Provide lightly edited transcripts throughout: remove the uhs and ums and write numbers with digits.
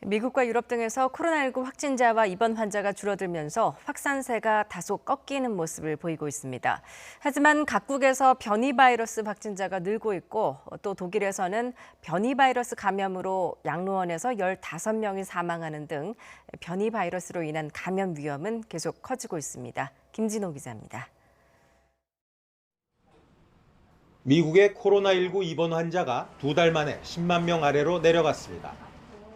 미국과 유럽 등에서 코로나19 확진자와 입원 환자가 줄어들면서 확산세가 다소 꺾이는 모습을 보이고 있습니다. 하지만 각국에서 변이 바이러스 확진자가 늘고 있고 또 독일에서는 변이 바이러스 감염으로 양로원에서 15명이 사망하는 등 변이 바이러스로 인한 감염 위험은 계속 커지고 있습니다. 김진호 기자입니다. 미국의 코로나19 입원 환자가 2달 만에 10만 명 아래로 내려갔습니다.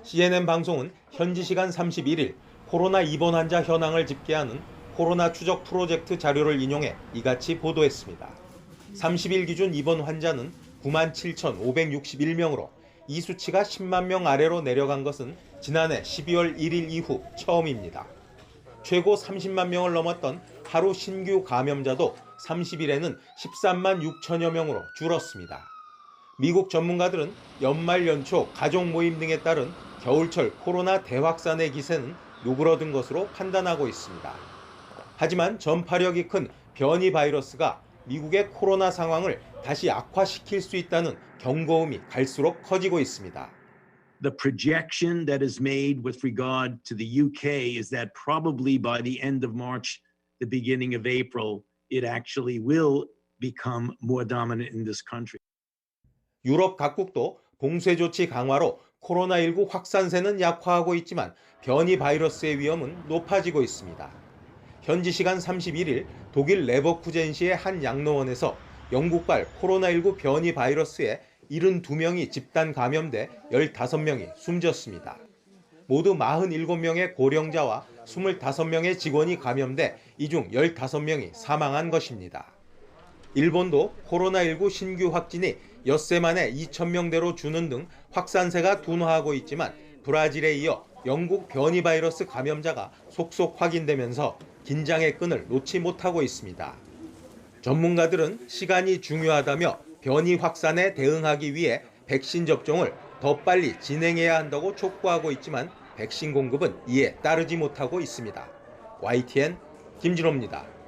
CNN 방송은 현지 시간 31일 코로나 입원 환자 현황을 집계하는 코로나 추적 프로젝트 자료를 인용해 이같이 보도했습니다. 30일 기준 입원 환자는 97,561명으로 이 수치가 10만 명 아래로 내려간 것은 지난해 12월 1일 이후 처음입니다. 최고 30만 명을 넘었던 하루 신규 감염자도 30일에는 13만 6천여 명으로 줄었습니다. 미국 전문가들은 연말 연초 가족 모임 등에 따른 겨울철 코로나 대확산의 기세는 누그러든 것으로 판단하고 있습니다. 하지만 전파력이 큰 변이 바이러스가 미국의 코로나 상황을 다시 악화시킬 수 있다는 경고음이 갈수록 커지고 있습니다. The projection that is made with regard to the UK is that probably by the end of March, the beginning of April, it actually will become more dominant in this country. 유럽 각국도 봉쇄 조치 강화로 코로나19 확산세는 약화하고 있지만 변이 바이러스의 위험은 높아지고 있습니다. 현지 시간 31일 독일 레버쿠젠시의 한 양로원에서 영국발 코로나19 변이 바이러스에 72명이 집단 감염돼 15명이 숨졌습니다. 모두 47명의 고령자와 25명의 직원이 감염돼 이 중 15명이 사망한 것입니다. 일본도 코로나19 신규 확진이 엿새 만에 2,000명대로 주는 등 확산세가 둔화하고 있지만 브라질에 이어 영국 변이 바이러스 감염자가 속속 확인되면서 긴장의 끈을 놓지 못하고 있습니다. 전문가들은 시간이 중요하다며 변이 확산에 대응하기 위해 백신 접종을 더 빨리 진행해야 한다고 촉구하고 있지만 백신 공급은 이에 따르지 못하고 있습니다. YTN 김진호입니다.